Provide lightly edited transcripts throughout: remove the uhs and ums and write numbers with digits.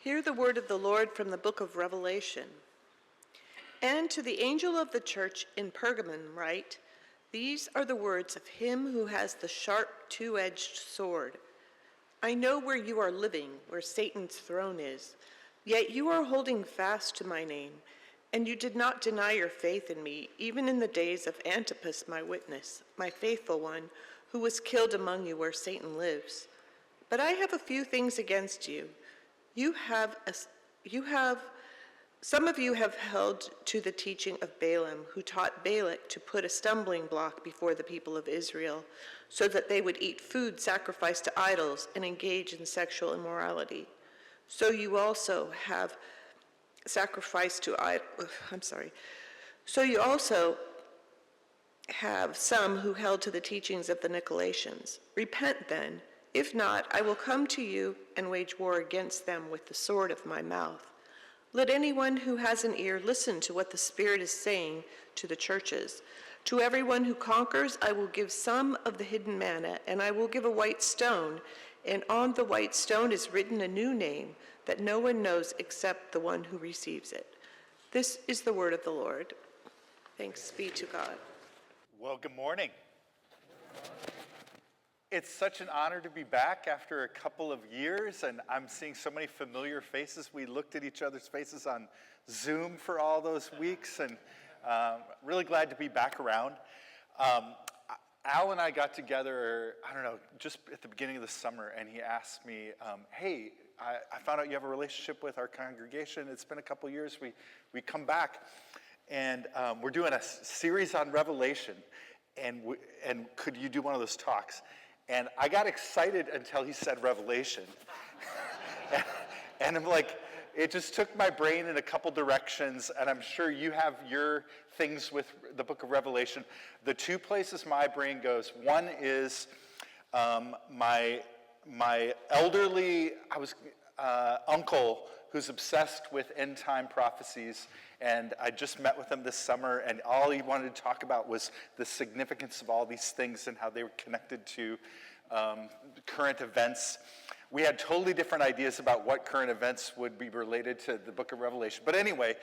Hear the word of the Lord from the book of Revelation. And to the angel of the church in Pergamum write, these are the words of him who has the sharp two-edged sword. I know where you are living, where Satan's throne is, yet you are holding fast to my name, and you did not deny your faith in me, even in the days of Antipas, my witness, my faithful one, who was killed among you where Satan lives. But I have a few things against you. Some of you have held to the teaching of Balaam, who taught Balak to put a stumbling block before the people of Israel, so that they would eat food sacrificed to idols and engage in sexual immorality. So you also have sacrificed to So you also have some who held to the teachings of the Nicolaitans. Repent then. If not, I will come to you and wage war against them with the sword of my mouth. Let anyone who has an ear listen to what the Spirit is saying to the churches. To everyone who conquers, I will give some of the hidden manna, and I will give a white stone, and on the white stone is written a new name that no one knows except the one who receives it. This is the word of the Lord. Thanks be to God. Well, good morning. It's such an honor to be back after a couple of years, and I'm seeing so many familiar faces. We looked at each other's faces on Zoom for all those weeks, and really glad to be back around. Al and I got together, just at the beginning of the summer, and he asked me, hey, I found out you have a relationship with our congregation. It's been a couple years. We come back, and we're doing a series on Revelation, and could you do one of those talks? And I got excited until he said Revelation. And I'm like, it just took my brain in a couple directions, and I'm sure you have your things with the book of Revelation. The two places my brain goes, one is my elderly uncle who's obsessed with end-time prophecies, and I just met with him this summer, and all he wanted to talk about was the significance of all these things and how they were connected to current events. We had totally different ideas about what current events would be related to the book of Revelation. But anyway,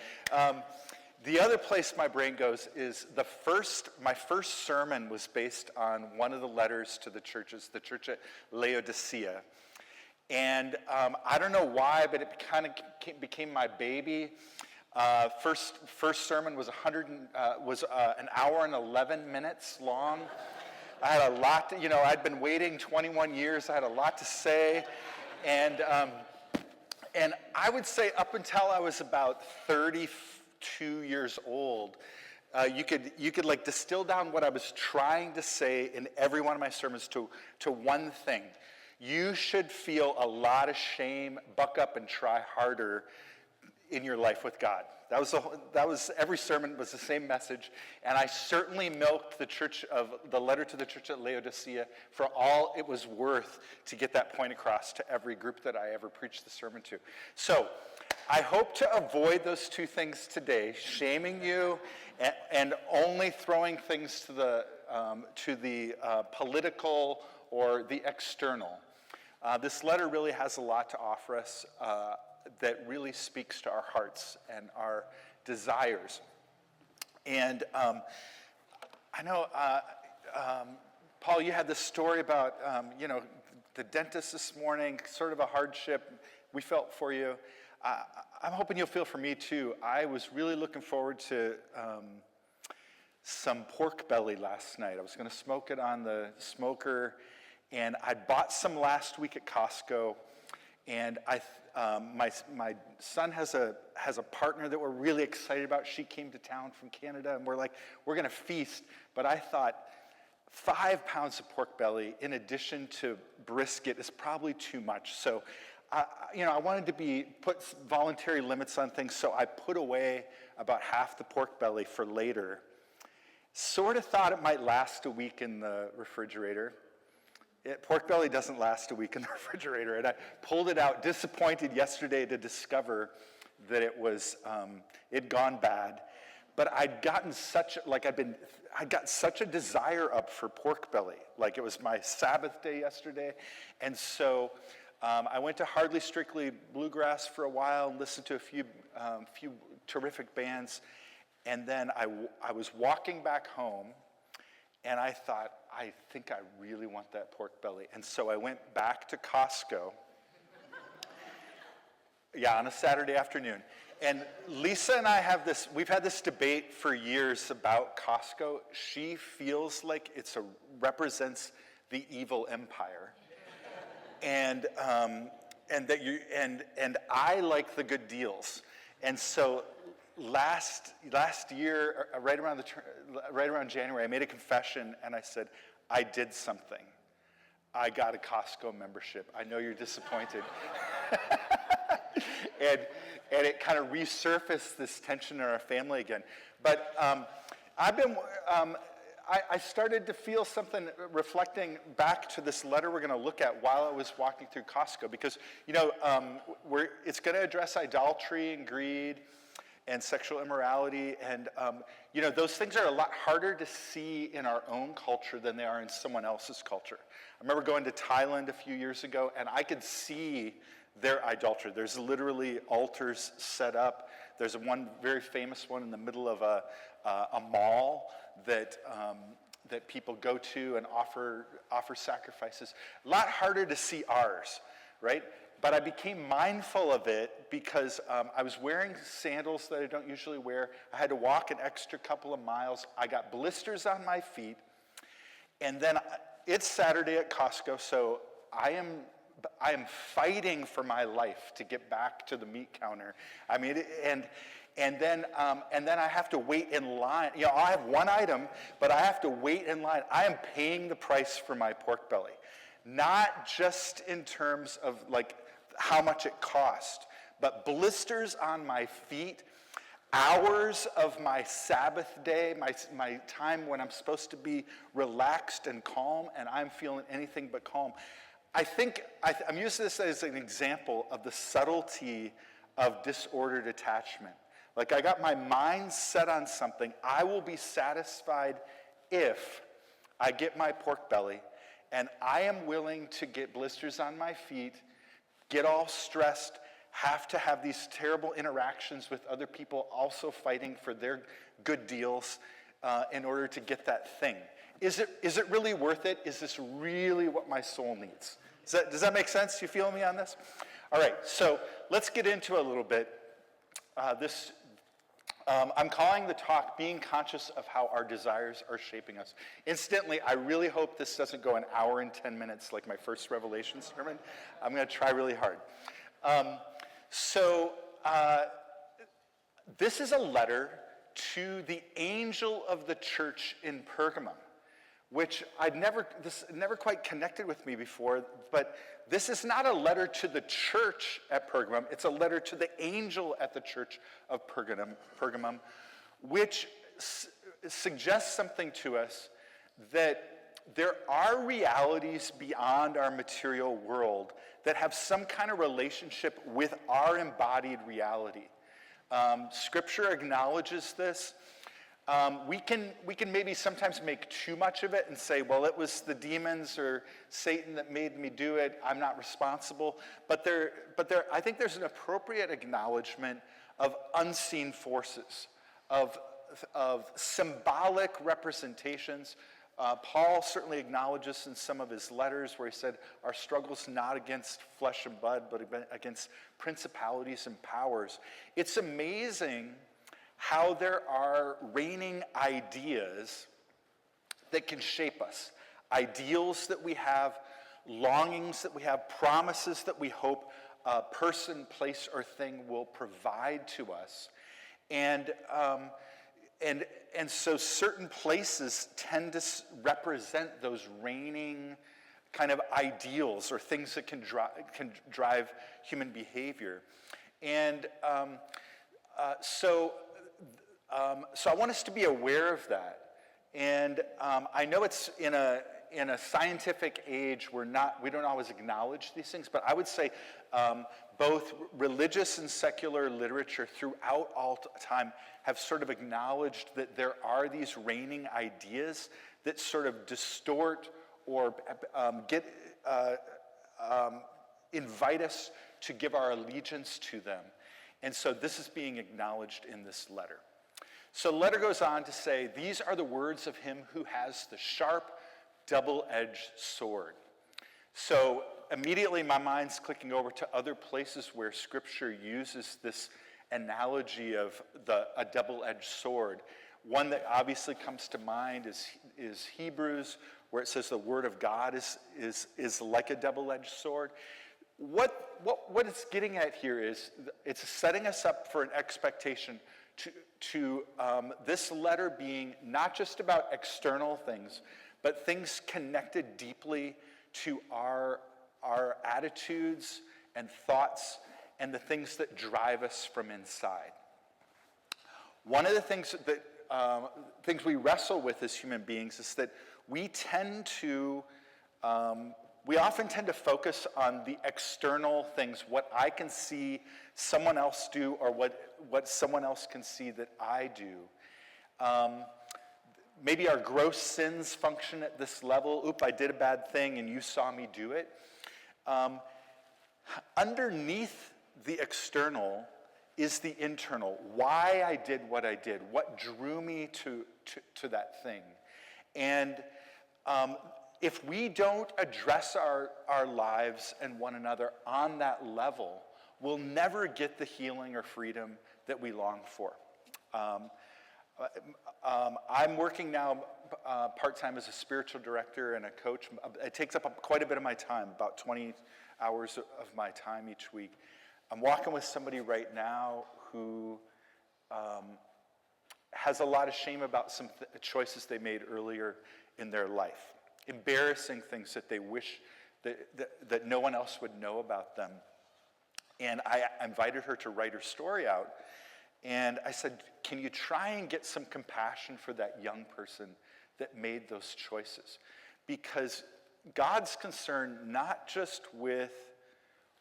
the other place my brain goes is my first sermon was based on one of the letters to the churches, the church at Laodicea. And I don't know why, but it kind of became my baby. First sermon was an hour and 11 minutes long. I had a lot I'd been waiting 21 years. I had a lot to say. And I would say up until I was about 32 years old, you could like distill down what I was trying to say in every one of my sermons to one thing. You should feel a lot of shame, buck up and try harder in your life with God. That was every sermon was the same message, and I certainly milked the letter to the church at Laodicea for all it was worth to get that point across to every group that I ever preached the sermon to. So I hope to avoid those two things today, shaming you and only throwing things to the political or the external. This letter really has a lot to offer us that really speaks to our hearts and our desires. And I know, Paul, you had this story about, the dentist this morning, sort of a hardship. We felt for you. I'm hoping you'll feel for me too. I was really looking forward to some pork belly last night. I was going to smoke it on the smoker, and I bought some last week at Costco. And my son has a partner that we're really excited about. She came to town from Canada, and we're going to feast. But I thought 5 pounds of pork belly in addition to brisket is probably too much. So, I wanted to put voluntary limits on things. So I put away about half the pork belly for later. Sort of thought it might last a week in the refrigerator. Pork belly doesn't last a week in the refrigerator, and I pulled it out, disappointed yesterday to discover that it'd gone bad. But I got such a desire up for pork belly, like it was my Sabbath day yesterday, and so I went to Hardly Strictly Bluegrass for a while and listened to a few terrific bands. And then I was walking back home, and I thought, I think I really want that pork belly. And so I went back to Costco. Yeah, on a Saturday afternoon. And Lisa and I we've had this debate for years about Costco. She feels like represents the evil empire. And I like the good deals. And so last year, right around January, I made a confession and I said, I did something. I got a Costco membership. I know you're disappointed. and it kind of resurfaced this tension in our family again. But I started to feel something reflecting back to this letter we're going to look at while I was walking through Costco, because it's going to address idolatry and greed and sexual immorality, and those things are a lot harder to see in our own culture than they are in someone else's culture. I remember going to Thailand a few years ago, and I could see their idolatry. There's literally altars set up. There's one very famous one in the middle of a mall that people go to and offer sacrifices. A lot harder to see ours, right? But I became mindful of it because I was wearing sandals that I don't usually wear. I had to walk an extra couple of miles. I got blisters on my feet. And then it's Saturday at Costco, so I am fighting for my life to get back to the meat counter. I mean, and then I have to wait in line. I have one item, but I have to wait in line. I am paying the price for my pork belly, not just in terms of like how much it cost, but blisters on my feet, hours of my Sabbath day, my time when I'm supposed to be relaxed and calm, and I'm feeling anything but calm. I'm using this as an example of the subtlety of disordered attachment. Like, I got my mind set on something. I will be satisfied if I get my pork belly, and I am willing to get blisters on my feet, get all stressed, have to have these terrible interactions with other people also fighting for their good deals in order to get that thing. Is it really worth it? Is this really what my soul needs? Does that make sense? You feel me on this? All right, so let's get into it a little bit. I'm calling the talk Being Conscious of How Our Desires Are Shaping Us. Incidentally, I really hope this doesn't go an hour and 10 minutes like my first Revelation sermon. I'm going to try really hard. This is a letter to the angel of the church in Pergamum, which this never quite connected with me before, but this is not a letter to the church at Pergamum, it's a letter to the angel at the church of Pergamum, which suggests something to us, that there are realities beyond our material world that have some kind of relationship with our embodied reality. Scripture acknowledges this. We can maybe sometimes make too much of it and say, well, it was the demons or Satan that made me do it. I'm not responsible. But I think there's an appropriate acknowledgement of unseen forces, of symbolic representations. Paul certainly acknowledges in some of his letters where he said, our struggle's not against flesh and blood, but against principalities and powers. It's amazing how there are reigning ideas that can shape us. Ideals that we have, longings that we have, promises that we hope a person, place, or thing will provide to us. And so certain places tend to represent those reigning kind of ideals or things that can drive human behavior. And so I want us to be aware of that. And I know it's in a scientific age, we don't always acknowledge these things, but I would say both religious and secular literature throughout all time have sort of acknowledged that there are these reigning ideas that sort of distort or invite us to give our allegiance to them. And so this is being acknowledged in this letter. So the letter goes on to say, these are the words of him who has the sharp, double-edged sword. So immediately my mind's clicking over to other places where Scripture uses this analogy of a double-edged sword. One that obviously comes to mind is Hebrews, where it says the word of God is like a double-edged sword. What it's getting at here is it's setting us up for an expectation to this letter being not just about external things, but things connected deeply to our attitudes and thoughts and the things that drive us from inside. One of the things that things we wrestle with as human beings is that we often tend to focus on the external things, what I can see someone else do, or what someone else can see that I do. Maybe our gross sins function at this level. Oop, I did a bad thing and you saw me do it. Underneath the external is the internal. Why I did what I did, what drew me to that thing. And if we don't address our lives and one another on that level, we'll never get the healing or freedom that we long for. I'm working now part-time as a spiritual director and a coach. It takes up quite a bit of my time, about 20 hours of my time each week. I'm walking with somebody right now who has a lot of shame about some choices they made earlier in their life. Embarrassing things that they wish that no one else would know about them. And I invited her to write her story out. And I said, can you try and get some compassion for that young person that made those choices? Because God's concerned not just with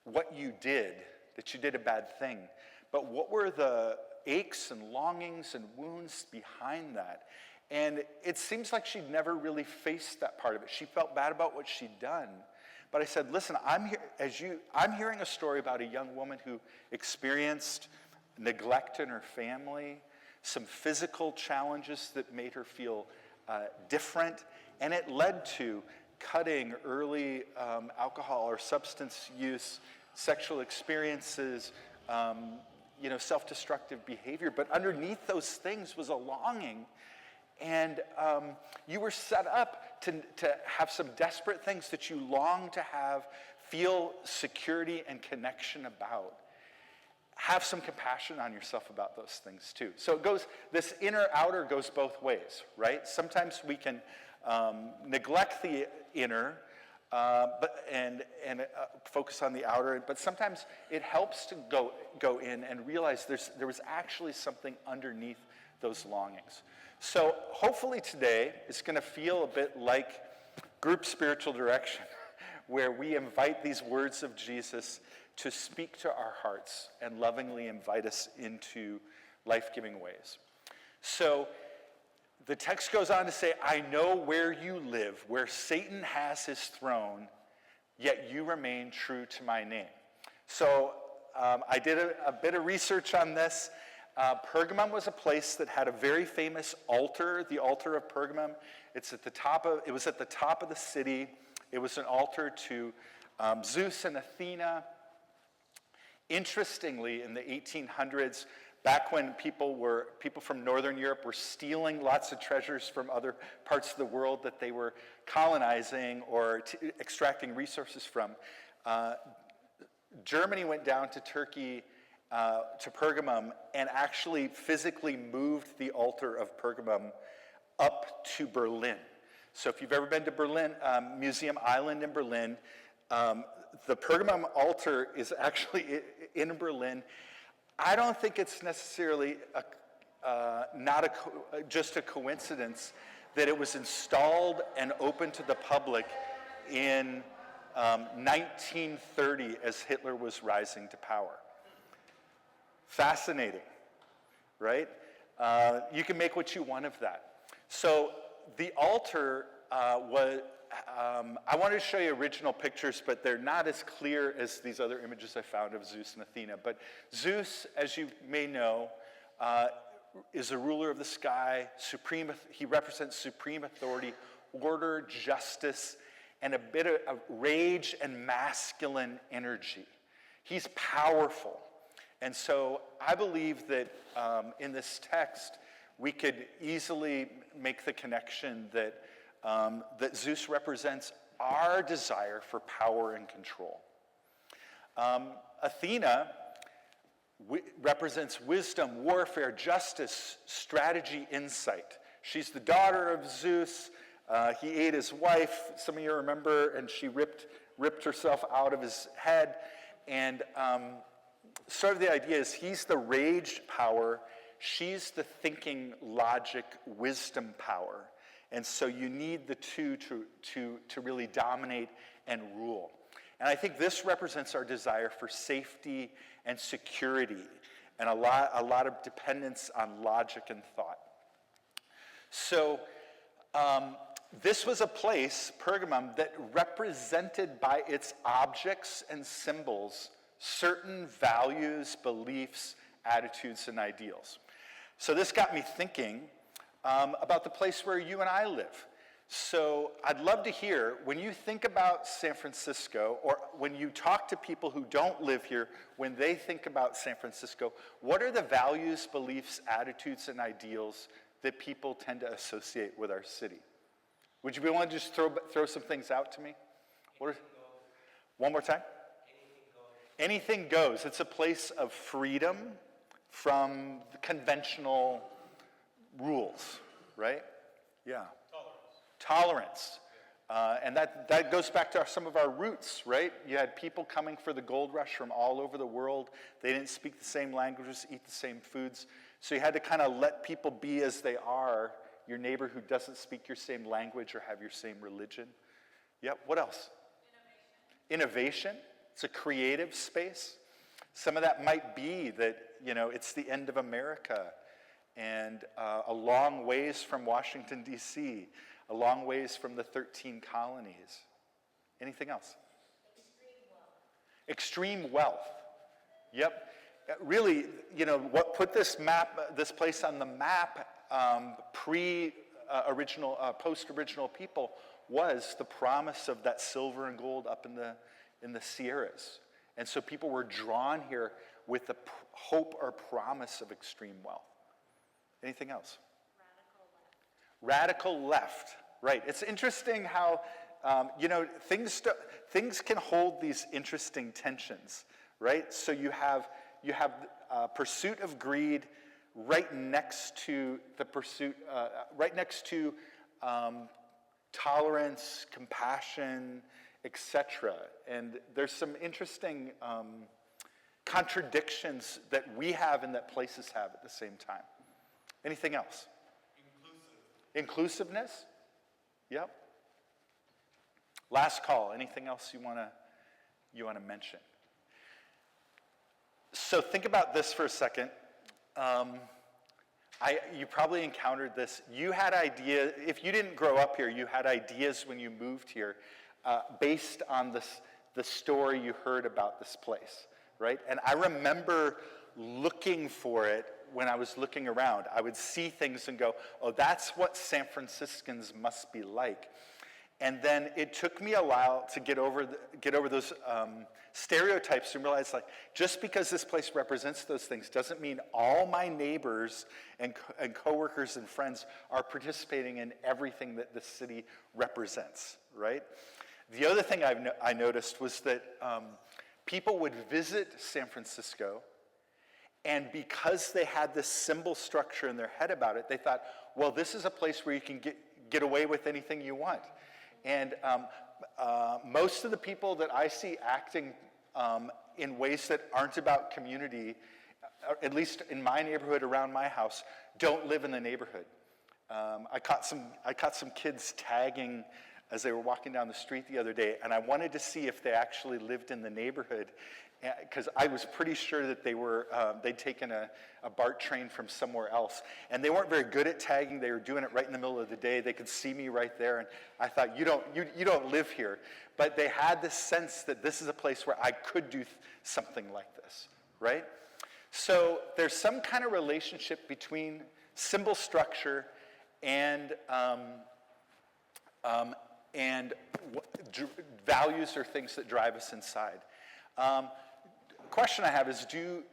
what you did, that you did a bad thing, but what were the aches and longings and wounds behind that. And it seems like she'd never really faced that part of it. She felt bad about what she'd done. But I said, listen, I'm hearing a story about a young woman who experienced neglect in her family, some physical challenges that made her feel different, and it led to cutting, early alcohol or substance use, sexual experiences, self-destructive behavior. But underneath those things was a longing. And you were set up to have some desperate things that you long to have, feel security and connection about. Have some compassion on yourself about those things too. So it goes, this inner-outer goes both ways, right? Sometimes we can neglect the inner and focus on the outer, but sometimes it helps to go in and realize there was actually something underneath those longings. So hopefully today it's going to feel a bit like group spiritual direction, where we invite these words of Jesus to speak to our hearts and lovingly invite us into life-giving ways. So the text goes on to say, I know where you live, where Satan has his throne, yet you remain true to my name. So I did a bit of research on this. Pergamum was a place that had a very famous altar, the altar of Pergamum. It was at the top of the city. It was an altar to Zeus and Athena. Interestingly, in the 1800s, back when people from Northern Europe were stealing lots of treasures from other parts of the world that they were colonizing or extracting resources from, Germany went down to Turkey, to Pergamum, and actually physically moved the altar of Pergamum up to Berlin. So if you've ever been to Berlin, Museum Island in Berlin, the Pergamum altar is actually in Berlin. I don't think it's necessarily just a coincidence that it was installed and open to the public in 1930 as Hitler was rising to power. Fascinating, right? You can make what you want of that. So the altar I wanted to show you original pictures, but they're not as clear as these other images I found of Zeus and Athena. But Zeus, as you may know, is a ruler of the sky. He represents supreme authority, order, justice, and a bit of rage and masculine energy. He's powerful. And so I believe that in this text, we could easily make the connection that Zeus represents our desire for power and control. Athena represents wisdom, warfare, justice, strategy, insight. She's the daughter of Zeus. He ate his wife, some of you remember, and she ripped herself out of his head. And sort of the idea is he's the rage power, she's the thinking, logic, wisdom power. And so you need the two to really dominate and rule. And I think this represents our desire for safety and security and a lot of dependence on logic and thought. So this was a place, Pergamum, that represented by its objects and symbols certain values, beliefs, attitudes, and ideals. So this got me thinking about the place where you and I live. So I'd love to hear, when you think about San Francisco, or when you talk to people who don't live here, when they think about San Francisco, what are the values, beliefs, attitudes, and ideals that people tend to associate with our city? Would you be willing to just throw some things out to me? One more time? Anything goes. It's a place of freedom from the conventional rules, right? Yeah. Tolerance. And that goes back to some of our roots, right? You had people coming for the gold rush from all over the world. They didn't speak the same languages, eat the same foods. So you had to kind of let people be as they are, your neighbor who doesn't speak your same language or have your same religion. Yep, what else? Innovation. It's a creative space. Some of that might be that, it's the end of America and a long ways from Washington, D.C., a long ways from the 13 colonies. Anything else? Extreme wealth. Yep. Really, what put this place on the map, post-original people, was the promise of that silver and gold up in the Sierras. And so people were drawn here with the hope or promise of extreme wealth. Anything else? Radical left, right. It's interesting how, things can hold these interesting tensions, right? So you have pursuit of greed right next to the pursuit, tolerance, compassion, etc. And there's some interesting contradictions that we have and that places have at the same time. Anything else? Inclusiveness? Yep. Last call. Anything else you want to mention? So think about this for a second. You probably encountered this. You had ideas, if you didn't grow up here, you had ideas when you moved here based on the story you heard about this place, right? And I remember looking for it when I was looking around. I would see things and go, oh, that's what San Franciscans must be like. And then it took me a while to get over those stereotypes and realize, like, just because this place represents those things doesn't mean all my neighbors and coworkers and friends are participating in everything that the city represents, right? The other thing I noticed was that people would visit San Francisco, and because they had this symbol structure in their head about it, they thought, well, this is a place where you can get away with anything you want. And most of the people that I see acting in ways that aren't about community, at least in my neighborhood around my house, don't live in the neighborhood. I caught some kids tagging as they were walking down the street the other day, and I wanted to see if they actually lived in the neighborhood, because I was pretty sure that they'd taken a BART train from somewhere else. And they weren't very good at tagging. They were doing it right in the middle of the day. They could see me right there, and I thought, you don't live here. But they had this sense that this is a place where I could do something like this, right? So there's some kind of relationship between symbol structure and values or things that drive us inside. Question I have is, do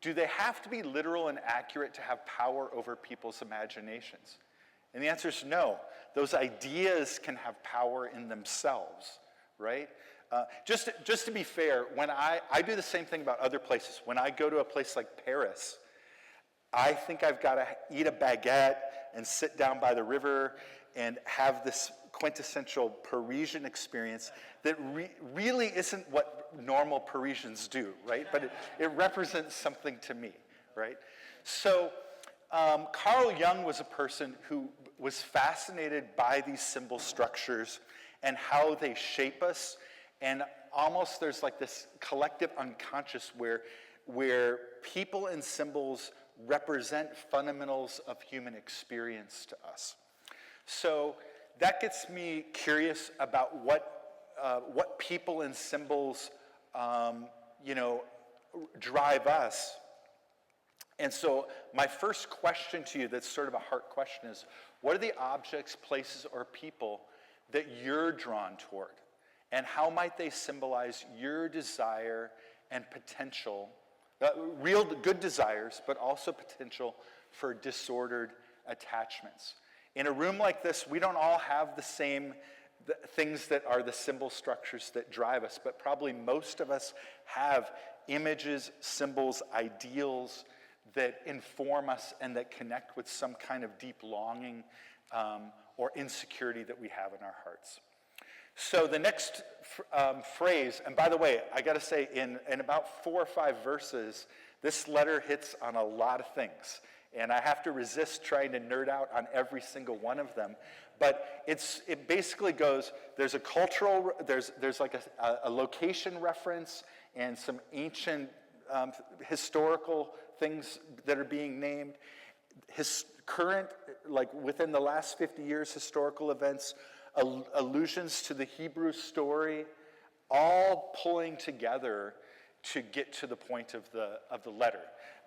they have to be literal and accurate to have power over people's imaginations? And the answer is no. Those ideas can have power in themselves, right? Just to be fair, when I do the same thing about other places. When I go to a place like Paris, I think I've got to eat a baguette and sit down by the river and have this quintessential Parisian experience that really isn't what normal Parisians do, right? But it represents something to me, right? So Carl Jung was a person who was fascinated by these symbol structures and how they shape us, and almost there's like this collective unconscious where people and symbols represent fundamentals of human experience to us. So that gets me curious about what people and symbols, drive us. And so my first question to you, that's sort of a heart question, is what are the objects, places, or people that you're drawn toward? And how might they symbolize your desire and potential, real good desires, but also potential for disordered attachments? In a room like this, we don't all have the same things that are the symbol structures that drive us, but probably most of us have images, symbols, ideals that inform us and that connect with some kind of deep longing or insecurity that we have in our hearts. So the next phrase, and by the way, I got to say, in about 4 or 5 verses, this letter hits on a lot of things. And I have to resist trying to nerd out on every single one of them. But it basically goes, there's a cultural, there's like a location reference and some ancient historical things that are being named. Current, like within the last 50 years, historical events, allusions to the Hebrew story, all pulling together to get to the point of the letter.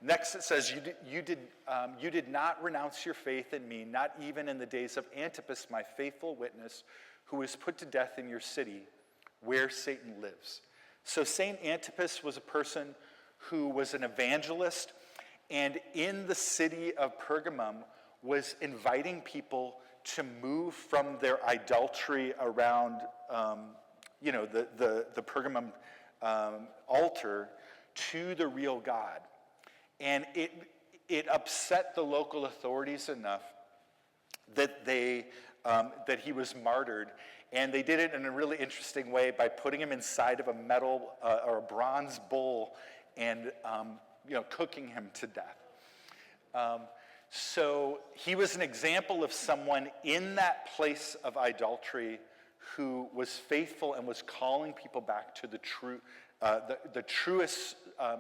Next it says, you did not renounce your faith in me, not even in the days of Antipas, my faithful witness, who was put to death in your city, where Satan lives. So Saint Antipas was a person who was an evangelist, and in the city of Pergamum was inviting people to move from their idolatry around, the Pergamum altar to the real God. And it upset the local authorities enough that that he was martyred, and they did it in a really interesting way by putting him inside of a metal or a bronze bowl and cooking him to death. So he was an example of someone in that place of idolatry who was faithful and was calling people back to the truest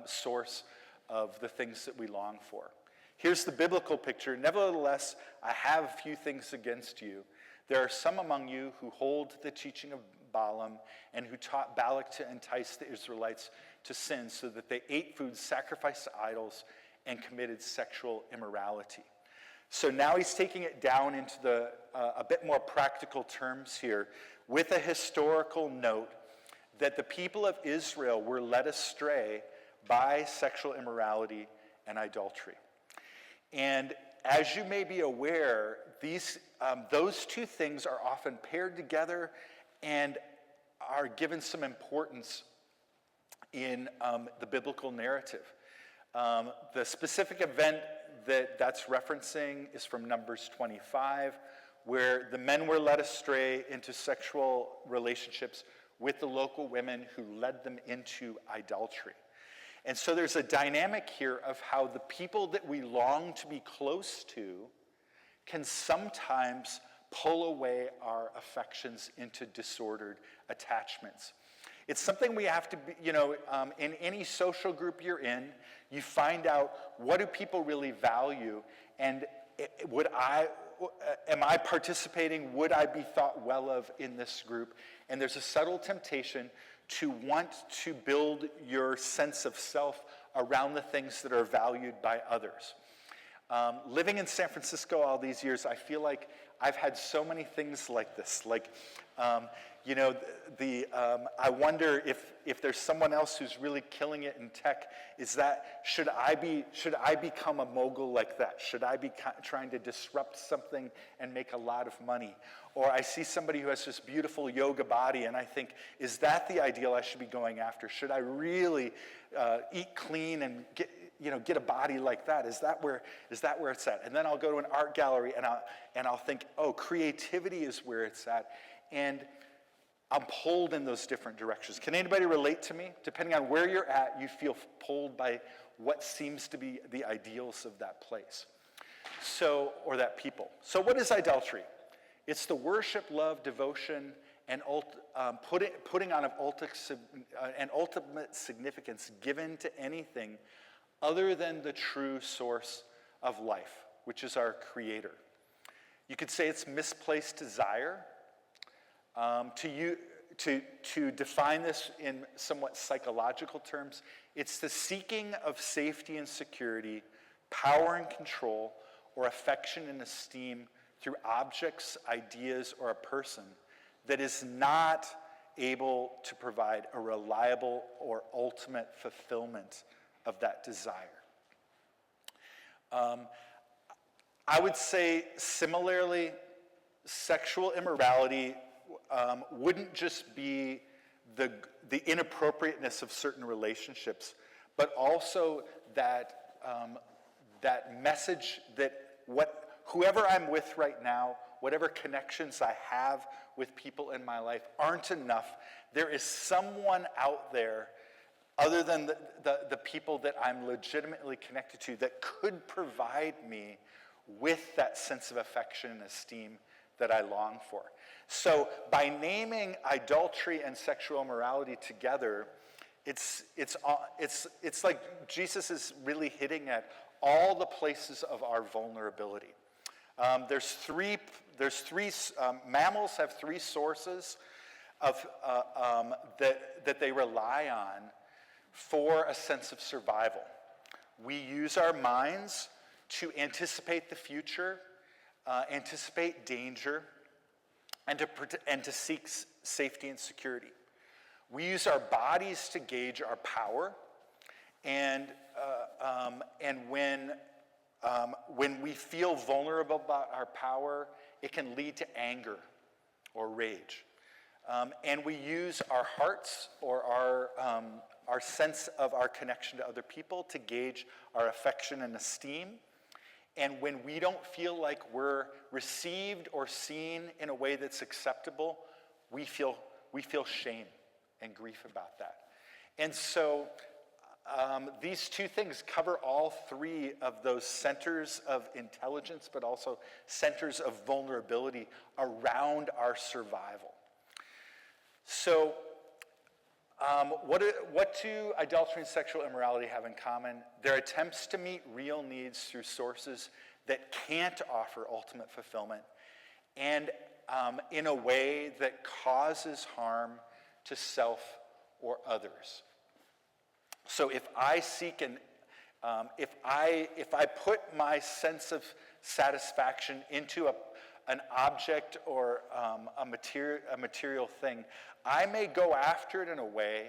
source of the things that we long for. Here's the biblical picture. Nevertheless, I have a few things against you. There are some among you who hold the teaching of Balaam and who taught Balak to entice the Israelites to sin so that they ate food sacrificed to idols and committed sexual immorality. So now he's taking it down into a bit more practical terms here with a historical note that the people of Israel were led astray by sexual immorality and idolatry. And as you may be aware, those two things are often paired together and are given some importance in the biblical narrative. The specific event that's referencing is from Numbers 25, where the men were led astray into sexual relationships with the local women who led them into idolatry. And so there's a dynamic here of how the people that we long to be close to can sometimes pull away our affections into disordered attachments. It's something we have to be, in any social group you're in, you find out what do people really value, and am I participating? Would I be thought well of in this group? And there's a subtle temptation to want to build your sense of self around the things that are valued by others. Living in San Francisco all these years, I feel like I've had so many things like this. Like, I wonder if there's someone else who's really killing it in tech. Should I become a mogul like that? Should I be trying to disrupt something and make a lot of money? Or I see somebody who has this beautiful yoga body, and I think, is that the ideal I should be going after? Should I really eat clean and get a body like that? Is that where it's at? And then I'll go to an art gallery and I'll think, oh, creativity is where it's at. And I'm pulled in those different directions. Can anybody relate to me? Depending on where you're at, you feel pulled by what seems to be the ideals of that place. Or that people. So what is idolatry? It's the worship, love, devotion, and putting on an ultimate significance given to anything other than the true source of life, which is our Creator. You could say it's misplaced desire. To define this in somewhat psychological terms, it's the seeking of safety and security, power and control, or affection and esteem through objects, ideas, or a person that is not able to provide a reliable or ultimate fulfillment of that desire. I would say similarly, sexual immorality wouldn't just be the inappropriateness of certain relationships, but also that message that whoever I'm with right now, whatever connections I have with people in my life aren't enough. There is someone out there other than the people that I'm legitimately connected to that could provide me with that sense of affection and esteem that I long for. So by naming idolatry and sexual immorality together, it's like Jesus is really hitting at all the places of our vulnerability. Mammals have three sources of that they rely on for a sense of survival. We use our minds to anticipate the future, anticipate danger, and to seek safety and security. We use our bodies to gauge our power, and when we feel vulnerable about our power, it can lead to anger or rage. And we use our hearts or our sense of our connection to other people to gauge our affection and esteem. And when we don't feel like we're received or seen in a way that's acceptable, we feel shame and grief about that. And so these two things cover all three of those centers of intelligence, but also centers of vulnerability around our survival. So what do idolatry and sexual immorality have in common? They're attempts to meet real needs through sources that can't offer ultimate fulfillment, and in a way that causes harm to self or others. So if I seek if I put my sense of satisfaction into an object or a material thing, I may go after it in a way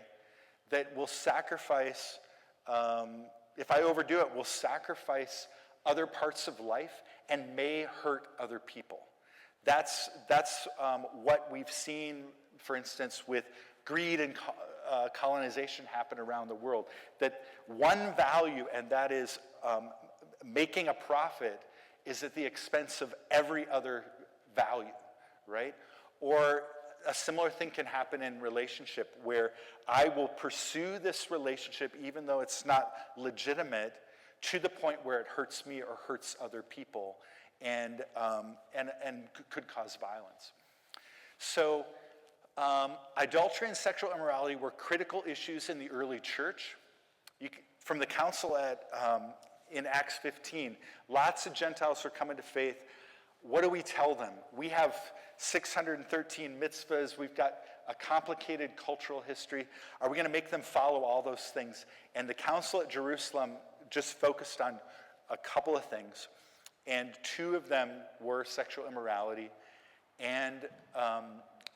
that will sacrifice, if I overdo it, will sacrifice other parts of life and may hurt other people. That's what we've seen, for instance, with greed and colonization happen around the world. That one value, and that is making a profit, is at the expense of every other value, right? Or a similar thing can happen in relationship where I will pursue this relationship even though it's not legitimate to the point where it hurts me or hurts other people. and could cause violence. So adultery and sexual immorality were critical issues in the early church. From the council in Acts 15, lots of Gentiles were coming to faith. What do we tell them? We have 613 mitzvahs. We've got a complicated cultural history. Are we going to make them follow all those things? And the council at Jerusalem just focused on a couple of things. And two of them were sexual immorality and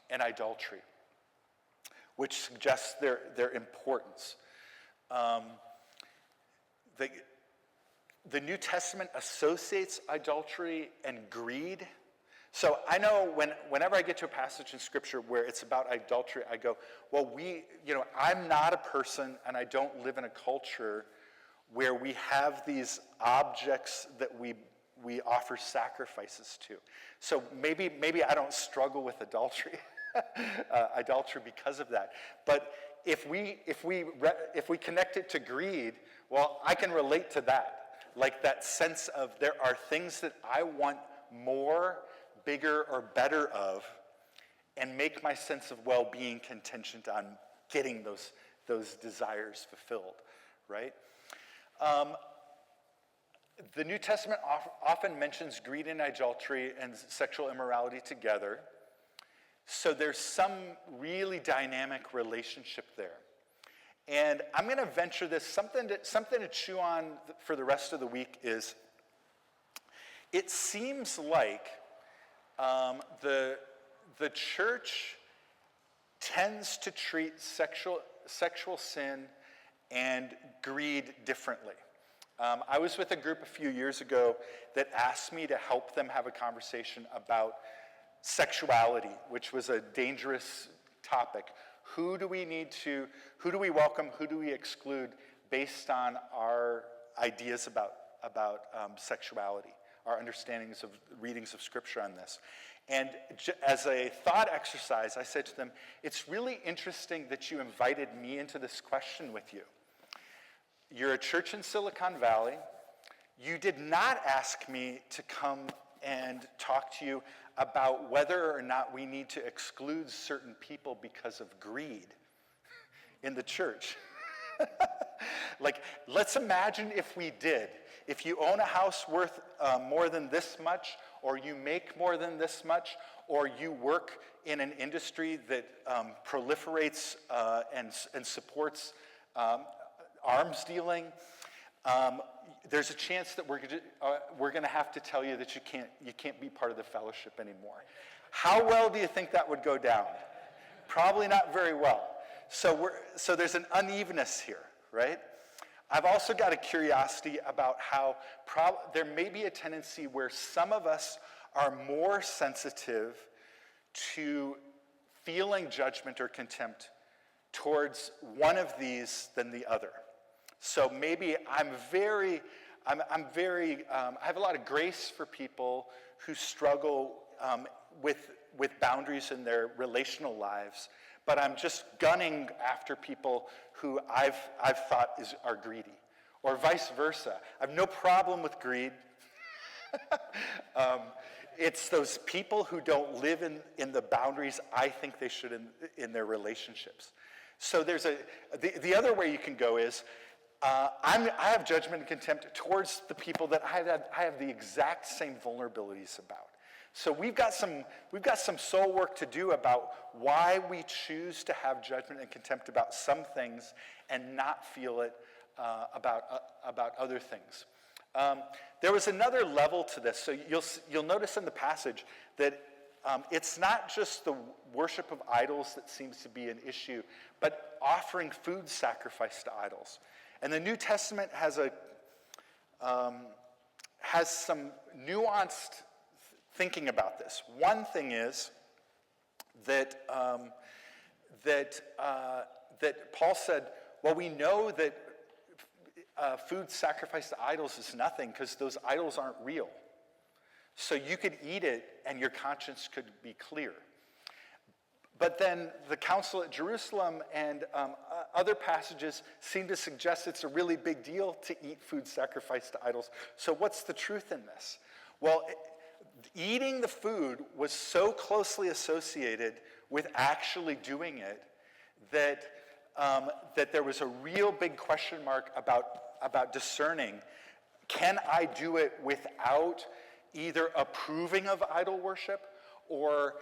adultery, which suggests their importance. The New Testament associates adultery and greed. So I know whenever I get to a passage in Scripture where it's about adultery, I go, well, I'm not a person and I don't live in a culture where we have these objects that we offer sacrifices to. So maybe I don't struggle with adultery, because of that. But if we connect it to greed, well, I can relate to that. Like that sense of there are things that I want more, bigger, or better of, and make my sense of well-being contingent on getting those desires fulfilled, right? The New Testament often mentions greed and adultery and sexual immorality together. So there's some really dynamic relationship there. And I'm going to venture this, something to chew on for the rest of the week is, it seems like the church tends to treat sexual sin and greed differently. I was with a group a few years ago that asked me to help them have a conversation about sexuality, which was a dangerous topic. Who do we welcome, who do we exclude based on our ideas about sexuality, our understandings of readings of Scripture on this? And as a thought exercise, I said to them, it's really interesting that you invited me into this question with you. You're a church in Silicon Valley. You did not ask me to come and talk to you about whether or not we need to exclude certain people because of greed in the church. Like, let's imagine if we did. If you own a house worth more than this much, or you make more than this much, or you work in an industry that proliferates and supports arms dealing, there's a chance that we're going to have to tell you that you can't be part of the fellowship anymore. How well do you think that would go down? Probably not very well. So there's an unevenness here, right? I've also got a curiosity about how there may be a tendency where some of us are more sensitive to feeling judgment or contempt towards one of these than the other. So maybe I have a lot of grace for people who struggle with boundaries in their relational lives, but I'm just gunning after people who I've thought are greedy, or vice versa. I have no problem with greed. It's those people who don't live in the boundaries I think they should in their relationships. So there's the other way you can go is, I have judgment and contempt towards the people that I have the exact same vulnerabilities about. So we've got some soul work to do about why we choose to have judgment and contempt about some things and not feel it about other things. There was another level to this. So you'll notice in the passage that it's not just the worship of idols that seems to be an issue, but offering food sacrifice to idols. And the New Testament has some nuanced thinking about this. One thing is that Paul said, well, we know that food sacrificed to idols is nothing because those idols aren't real. So you could eat it and your conscience could be clear. But then the council at Jerusalem and other passages seem to suggest it's a really big deal to eat food sacrificed to idols. So what's the truth in this? Well, eating the food was so closely associated with actually doing it that, that there was a real big question mark about discerning, can I do it without either approving of idol worship or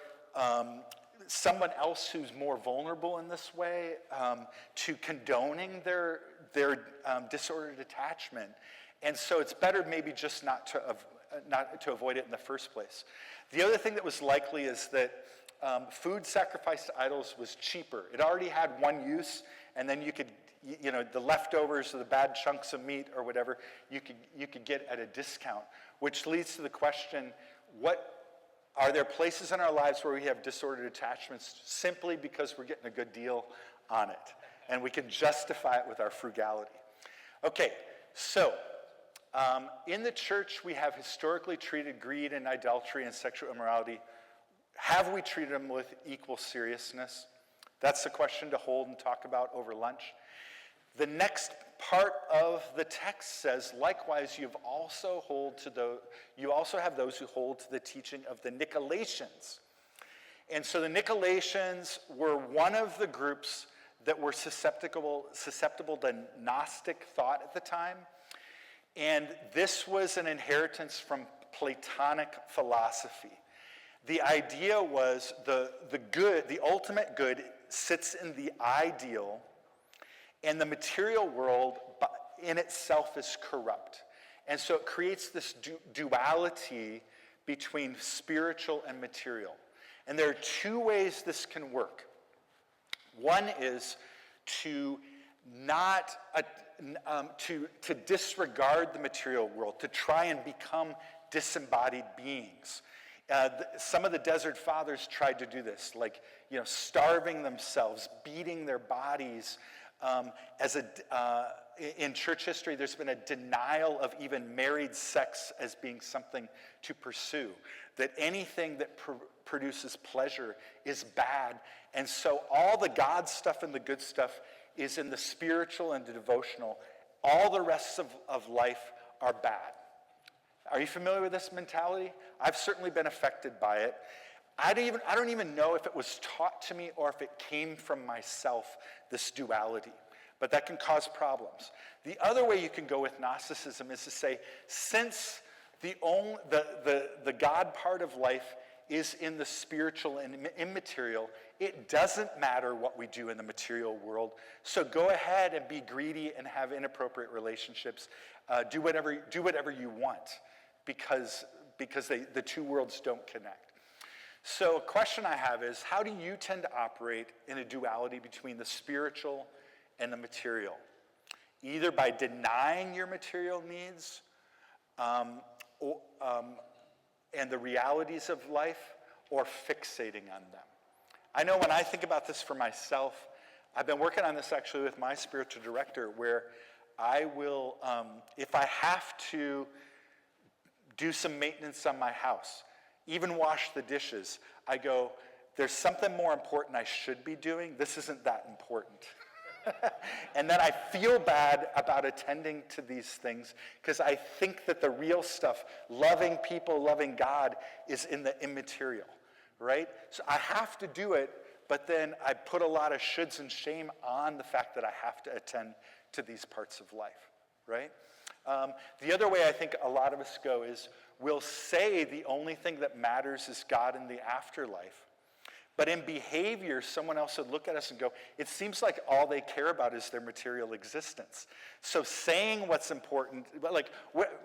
someone else who's more vulnerable in this way to condoning their disordered attachment. And so it's better maybe just not to avoid it in the first place. The other thing that was likely is that food sacrificed to idols was cheaper. It already had one use, and then you could, the leftovers or the bad chunks of meat or whatever, you could get at a discount, which leads to the question, are there places in our lives where we have disordered attachments simply because we're getting a good deal on it, and we can justify it with our frugality? Okay, so in the church, we have historically treated greed and idolatry and sexual immorality. Have we treated them with equal seriousness? That's the question to hold and talk about over lunch. The next part of the text says, likewise, you also have those who hold to the teaching of the Nicolaitans. And so the Nicolaitans were one of the groups that were susceptible to Gnostic thought at the time. And this was an inheritance from Platonic philosophy. The idea was the ultimate good sits in the ideal, and the material world in itself is corrupt. And so it creates this duality between spiritual and material. And there are two ways this can work. One is to to disregard the material world, to try and become disembodied beings. Some of the desert fathers tried to do this, like starving themselves, beating their bodies. In church history, there's been a denial of even married sex as being something to pursue. That anything that produces pleasure is bad, and so all the God stuff and the good stuff is in the spiritual and the devotional. All the rest of life are bad. Are you familiar with this mentality? I've certainly been affected by it. I don't even know if it was taught to me or if it came from myself, this duality. But that can cause problems. The other way you can go with Gnosticism is to say, since the God part of life is in the spiritual and immaterial, it doesn't matter what we do in the material world. So go ahead and be greedy and have inappropriate relationships. Do whatever you want, because the two worlds don't connect. So a question I have is, how do you tend to operate in a duality between the spiritual and the material? Either by denying your material needs and the realities of life, or fixating on them. I know when I think about this for myself, I've been working on this actually with my spiritual director, where I will, if I have to do some maintenance on my house, even wash the dishes, I go, there's something more important I should be doing. This isn't that important. And then I feel bad about attending to these things because I think that the real stuff, loving people, loving God, is in the immaterial, right? So I have to do it, but then I put a lot of shoulds and shame on the fact that I have to attend to these parts of life, right? The other way I think a lot of us go is we'll say the only thing that matters is God in the afterlife. But in behavior, someone else would look at us and go, it seems like all they care about is their material existence. So saying what's important, like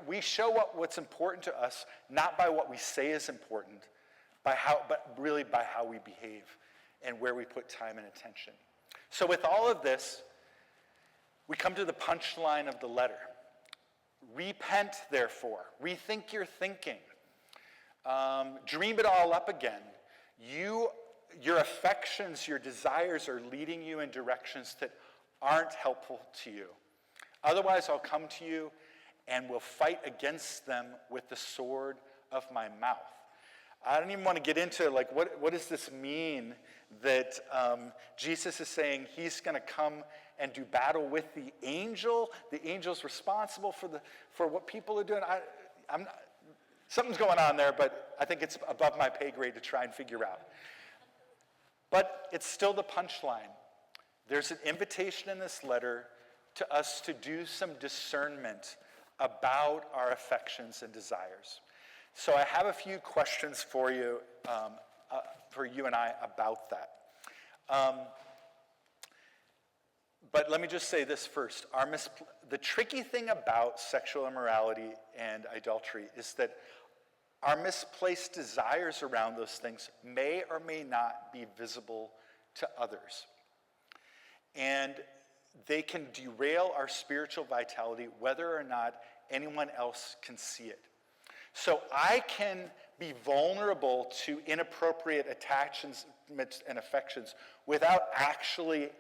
we show what's important to us, not by what we say is important, but really by how we behave and where we put time and attention. So with all of this, we come to the punchline of the letter. Repent, therefore. Rethink your thinking. Dream it all up again. Your affections, your desires are leading you in directions that aren't helpful to you. Otherwise, I'll come to you and will fight against them with the sword of my mouth. I don't even want to get into what does this mean that Jesus is saying he's going to come and do battle with the angel. The angel's responsible for what people are doing. Something's going on there, but I think it's above my pay grade to try and figure out. But it's still the punchline. There's an invitation in this letter to us to do some discernment about our affections and desires. So I have a few questions for you and I about that. But let me just say this first. The tricky thing about sexual immorality and adultery is that our misplaced desires around those things may or may not be visible to others. And they can derail our spiritual vitality whether or not anyone else can see it. So I can be vulnerable to inappropriate attachments and affections without actually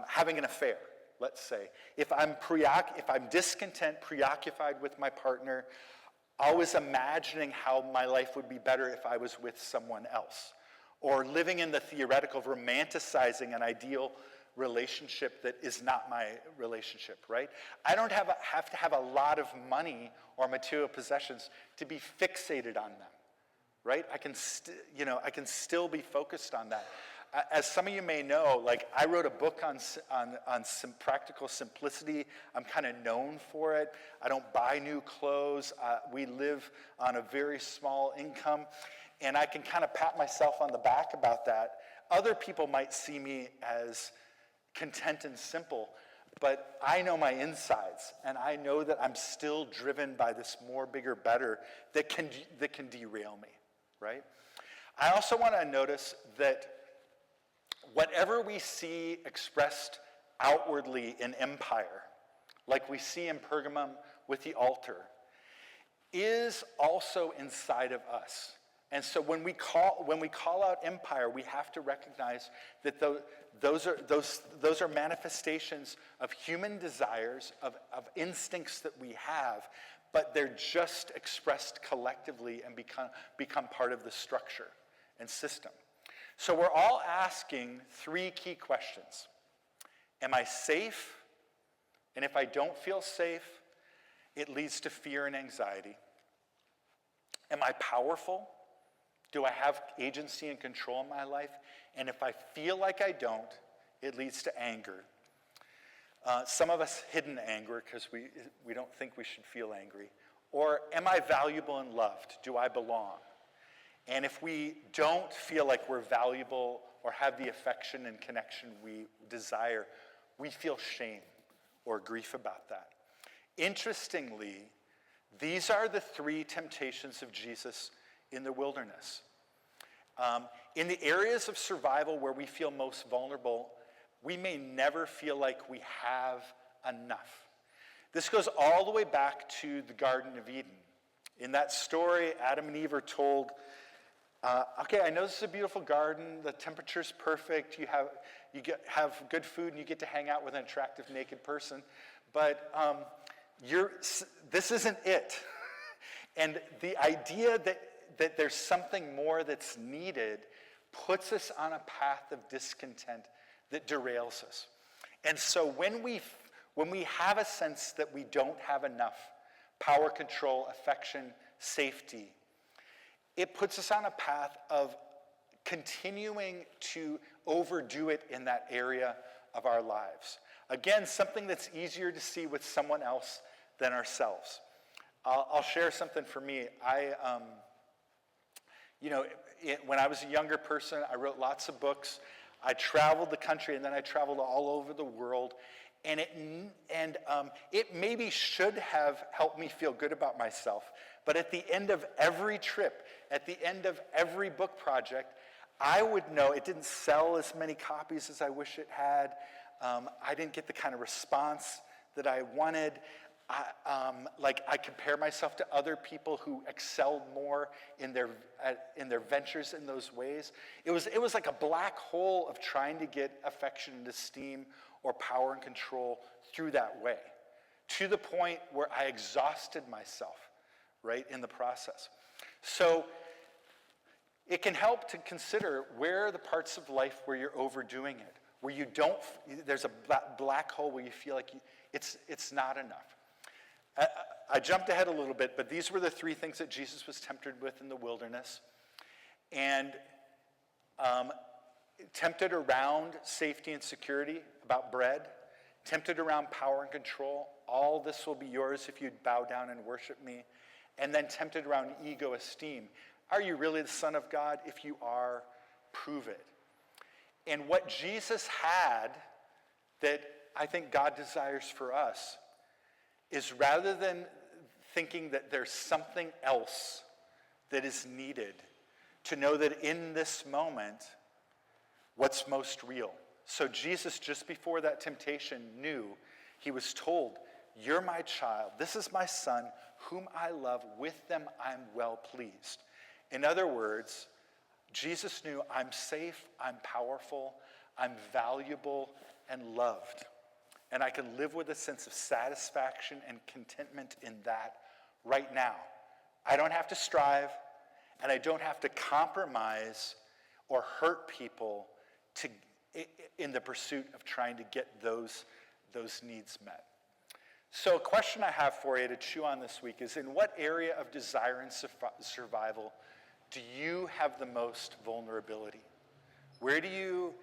having an affair, let's say. If I'm discontent, preoccupied with my partner, always imagining how my life would be better if I was with someone else, or living in the theoretical of romanticizing an ideal relationship that is not my relationship, right? I don't have to have a lot of money or material possessions to be fixated on them, right? I can still be focused on that. As some of you may know, like I wrote a book on some practical simplicity. I'm kind of known for it. I don't buy new clothes. We live on a very small income, and I can kind of pat myself on the back about that. Other people might see me as content and simple, but I know my insides, and I know that I'm still driven by this more, bigger, better that can derail me, right? I also want to notice that whatever we see expressed outwardly in empire, like we see in Pergamum with the altar, is also inside of us. And so when we call out empire, we have to recognize that those are manifestations of human desires, of instincts that we have, but they're just expressed collectively and become part of the structure and system. So we're all asking three key questions. Am I safe? And if I don't feel safe, it leads to fear and anxiety. Am I powerful? Do I have agency and control in my life? And if I feel like I don't, it leads to anger. Some of us hidden anger because we don't think we should feel angry. Or am I valuable and loved? Do I belong? And if we don't feel like we're valuable or have the affection and connection we desire, we feel shame or grief about that. Interestingly, these are the three temptations of Jesus in the wilderness. In the areas of survival where we feel most vulnerable, we may never feel like we have enough. This goes all the way back to the Garden of Eden. In that story, Adam and Eve are told, okay, I know this is a beautiful garden, the temperature's perfect, you have good food, and you get to hang out with an attractive naked person, but this isn't it. And the idea that there's something more that's needed puts us on a path of discontent that derails us. And so when we have a sense that we don't have enough power, control, affection, safety, it puts us on a path of continuing to overdo it in that area of our lives. Again, something that's easier to see with someone else than ourselves. I'll share something for me. When I was a younger person, I wrote lots of books. I traveled the country, and then I traveled all over the world. And it maybe should have helped me feel good about myself. But at the end of every trip, at the end of every book project, I would know it didn't sell as many copies as I wish it had. I didn't get the kind of response that I wanted. I compare myself to other people who excelled more in their ventures in those ways. It was like a black hole of trying to get affection and esteem or power and control through that way, to the point where I exhausted myself, right, in the process. So it can help to consider where are the parts of life where you're overdoing it, where you don't, there's a black hole where you feel like it's not enough. I jumped ahead a little bit, but these were the three things that Jesus was tempted with in the wilderness. And tempted around safety and security, about bread, tempted around power and control. All this will be yours if you bow down and worship me. And then tempted around ego esteem. Are you really the Son of God? If you are, prove it. And what Jesus had that I think God desires for us is, rather than thinking that there's something else that is needed, to know that in this moment, what's most real. So Jesus, just before that temptation, knew, he was told, you're my child, this is my son, whom I love, with them I'm well pleased. In other words, Jesus knew, I'm safe, I'm powerful, I'm valuable and loved. And I can live with a sense of satisfaction and contentment in that right now. I don't have to strive, and I don't have to compromise or hurt people in the pursuit of trying to get those needs met. So a question I have for you to chew on this week is, in what area of desire and survival do you have the most vulnerability? Where do you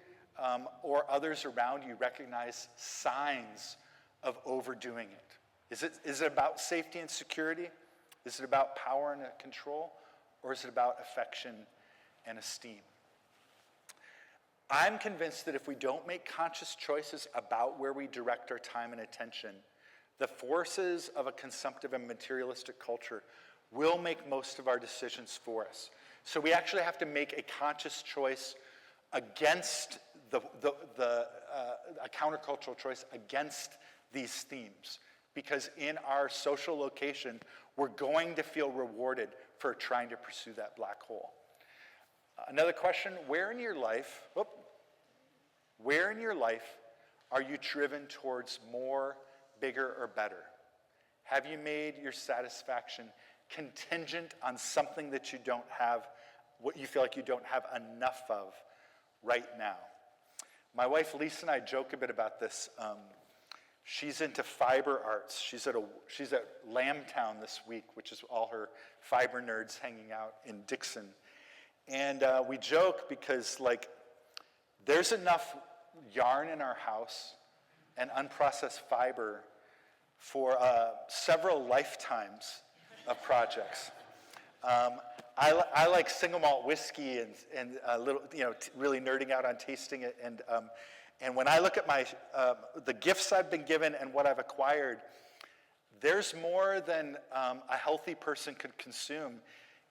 or others around you recognize signs of overdoing it? Is it about safety and security? Is it about power and control? Or is it about affection and esteem? I'm convinced that if we don't make conscious choices about where we direct our time and attention, the forces of a consumptive and materialistic culture will make most of our decisions for us. So we actually have to make a conscious choice against a countercultural choice against these themes. Because in our social location, we're going to feel rewarded for trying to pursue that black hole. Another question, where in your life are you driven towards more, bigger, or better? Have you made your satisfaction contingent on something that you don't have, what you feel like you don't have enough of right now? My wife Lisa and I joke a bit about this. She's into fiber arts. She's at Lambtown this week, which is all her fiber nerds hanging out in Dixon. And we joke because, there's enough yarn in our house and unprocessed fiber for several lifetimes of projects. I like single malt whiskey and a little, really nerding out on tasting it. And when I look at the gifts I've been given and what I've acquired, there's more than a healthy person could consume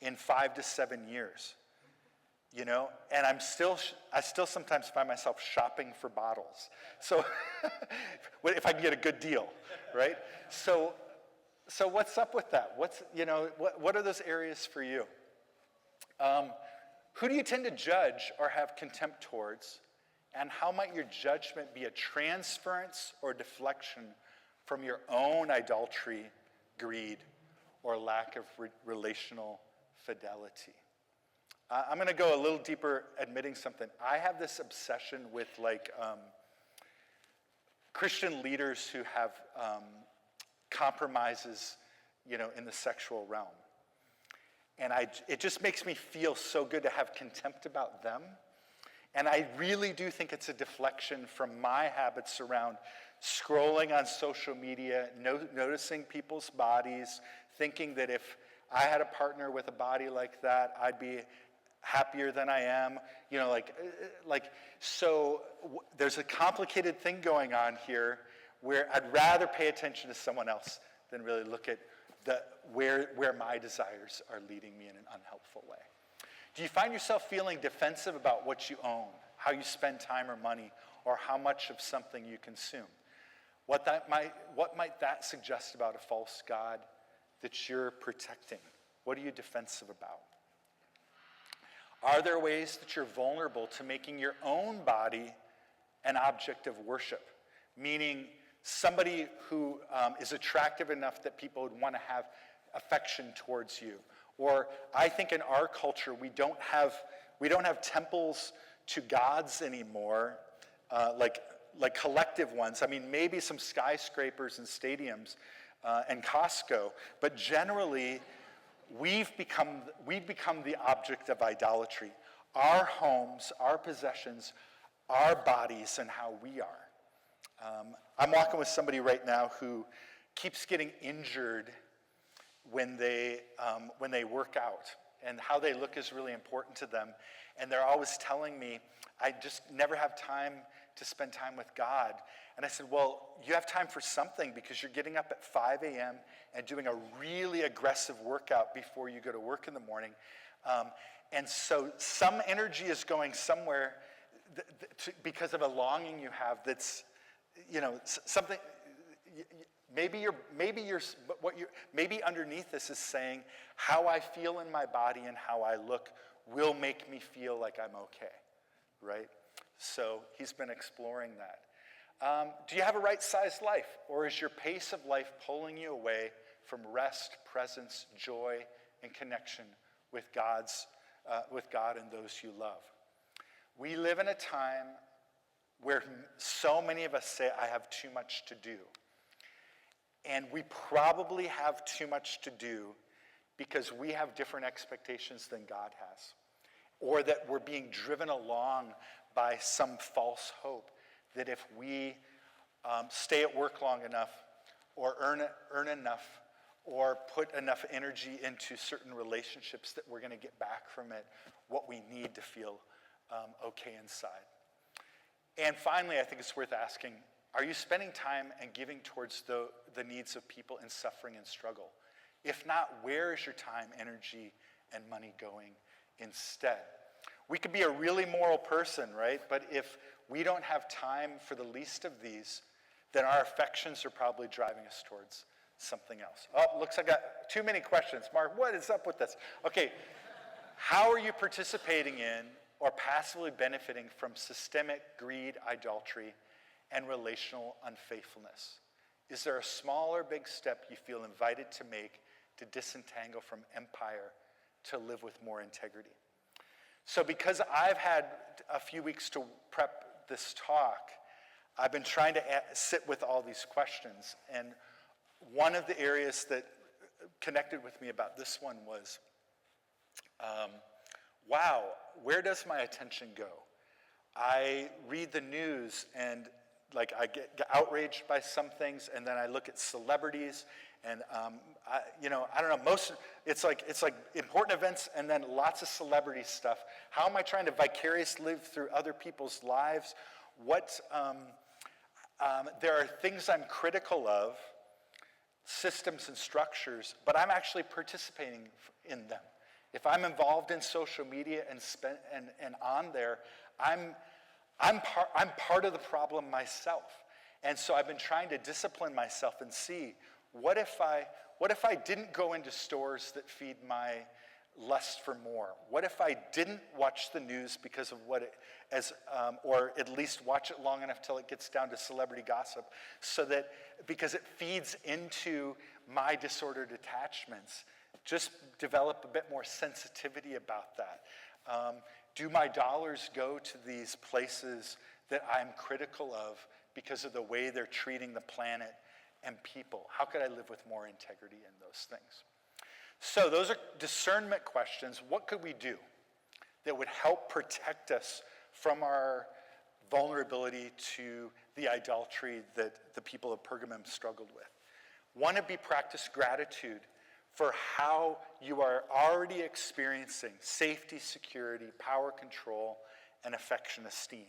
in 5 to 7 years. And I still sometimes find myself shopping for bottles. So if I can get a good deal, right? So what's up with that? What are those areas for you? Who do you tend to judge or have contempt towards? And how might your judgment be a transference or deflection from your own idolatry, greed, or lack of relational fidelity? I'm going to go a little deeper, admitting something. I have this obsession with Christian leaders who have compromises, in the sexual realm. And it just makes me feel so good to have contempt about them. And I really do think it's a deflection from my habits around scrolling on social media, noticing people's bodies, thinking that if I had a partner with a body like that, I'd be happier than I am. So there's a complicated thing going on here where I'd rather pay attention to someone else than really look at where my desires are leading me in an unhelpful way. Do you find yourself feeling defensive about what you own, how you spend time or money, or how much of something you consume? What might that suggest about a false god that you're protecting? What are you defensive about? Are there ways that you're vulnerable to making your own body an object of worship? Meaning somebody who is attractive enough that people would want to have affection towards you. Or I think in our culture we don't have temples to gods anymore, like collective ones. I mean, maybe some skyscrapers and stadiums, and Costco. But generally, we've become the object of idolatry. Our homes, our possessions, our bodies, and how we are. I'm walking with somebody right now who keeps getting injured when they work out, and how they look is really important to them. And they're always telling me, I just never have time to spend time with God. And I said, well, you have time for something, because you're getting up at 5 a.m. and doing a really aggressive workout before you go to work in the morning. And so some energy is going somewhere because of a longing you have that's, something. Maybe underneath this is saying, how I feel in my body and how I look will make me feel like I'm okay, right? So he's been exploring that. Do you have a right-sized life, or is your pace of life pulling you away from rest, presence, joy, and connection with God and those you love? We live in a time where so many of us say, I have too much to do. And we probably have too much to do because we have different expectations than God has, or that we're being driven along by some false hope that if we stay at work long enough, or earn enough, or put enough energy into certain relationships, that we're going to get back from it what we need to feel okay inside. And finally, I think it's worth asking, are you spending time and giving towards the needs of people in suffering and struggle? If not, where is your time, energy, and money going instead? We could be a really moral person, right? But if we don't have time for the least of these, then our affections are probably driving us towards something else. Oh, looks like I got too many questions. Mark, what is up with this? Okay, how are you participating in or passively benefiting from systemic greed, idolatry, and relational unfaithfulness? Is there a small or big step you feel invited to make to disentangle from empire, to live with more integrity? So because I've had a few weeks to prep this talk, I've been trying to sit with all these questions. And one of the areas that connected with me about this one was, wow, where does my attention go? I read the news and I get outraged by some things, and then I look at celebrities, and I don't know. It's like important events, and then lots of celebrity stuff. How am I trying to vicariously live through other people's lives? There are things I'm critical of, systems and structures, but I'm actually participating in them. If I'm involved in social media and on there, I'm part of the problem myself. And so I've been trying to discipline myself and see, what if I didn't go into stores that feed my lust for more? What if I didn't watch the news because of or at least watch it long enough till it gets down to celebrity gossip, because it feeds into my disordered attachments? Just develop a bit more sensitivity about that. Do my dollars go to these places that I'm critical of because of the way they're treating the planet and people? How could I live with more integrity in those things? So those are discernment questions. What could we do that would help protect us from our vulnerability to the idolatry that the people of Pergamum struggled with? One would be practice gratitude for how you are already experiencing safety, security, power, control, and affection, esteem.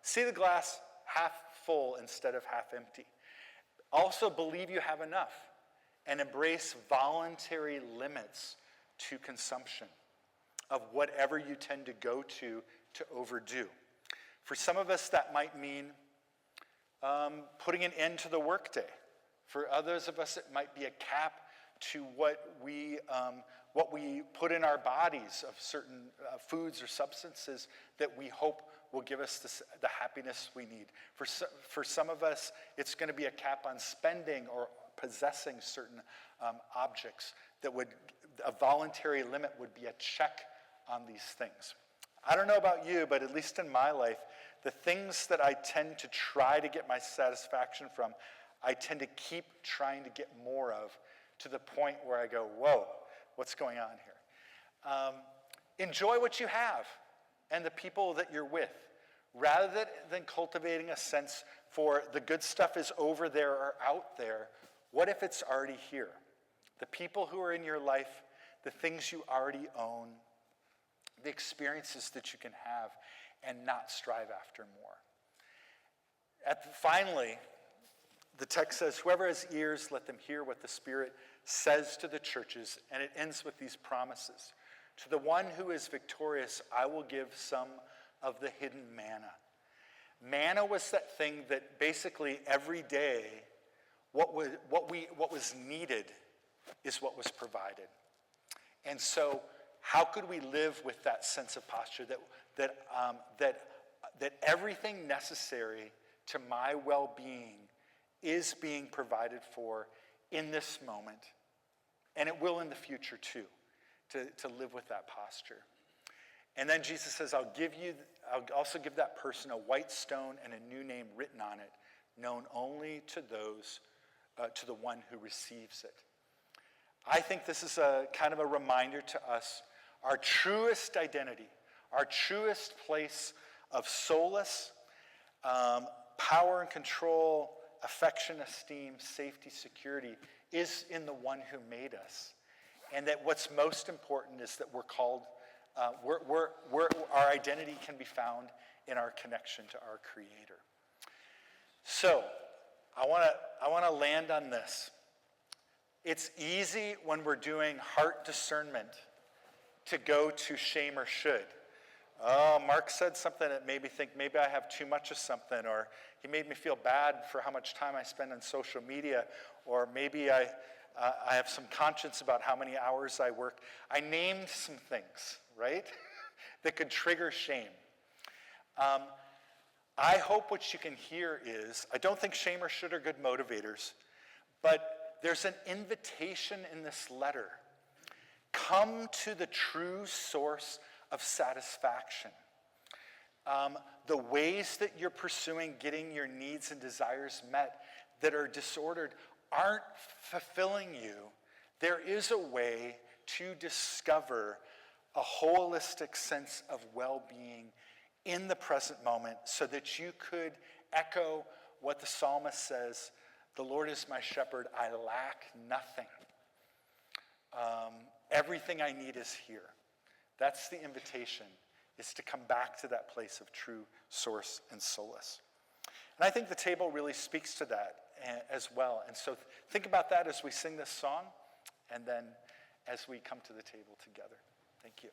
See the glass half full instead of half empty. Also believe you have enough, and embrace voluntary limits to consumption of whatever you tend to go to overdo. For some of us, that might mean putting an end to the workday. For others of us, it might be a cap to what we put in our bodies of certain foods or substances that we hope will give us the happiness we need. For some of us, it's going to be a cap on spending or possessing certain objects. A voluntary limit would be a check on these things. I don't know about you, but at least in my life, the things that I tend to try to get my satisfaction from, I tend to keep trying to get more of, to the point where I go, whoa, what's going on here? Enjoy what you have and the people that you're with, rather than cultivating a sense for the good stuff is over there or out there. What if it's already here? The people who are in your life, the things you already own, the experiences that you can have, and not strive after more. Finally, the text says, whoever has ears, let them hear what the Spirit says to the churches. And it ends with these promises. To the one who is victorious, I will give some of the hidden manna. Manna was that thing that basically every day, what was needed is what was provided. And so, how could we live with that sense of posture that everything necessary to my well-being is being provided for in this moment, and it will in the future too, to live with that posture. And then Jesus says, I'll also give that person a white stone and a new name written on it, known only to the one who receives it. I think this is a kind of a reminder to us, our truest identity, our truest place of solace, power and control, affection, esteem, safety, security is in the one who made us. And that what's most important is that we're called, our identity can be found in our connection to our Creator. So, I want to land on this. It's easy when we're doing heart discernment to go to shame or should. Oh, Mark said something that made me think maybe I have too much of something, or he made me feel bad for how much time I spend on social media, or maybe I have some conscience about how many hours I work. I named some things, right, that could trigger shame. I hope what you can hear is, I don't think shame or should are good motivators, but there's an invitation in this letter. Come to the true source of satisfaction. The ways that you're pursuing getting your needs and desires met that are disordered aren't fulfilling you. There is a way to discover a holistic sense of well-being in the present moment so that you could echo what the psalmist says, the Lord is my shepherd, I lack nothing. Everything I need is here. That's the invitation, is to come back to that place of true source and solace. And I think the table really speaks to that as well. And so think about that as we sing this song, and then as we come to the table together. Thank you.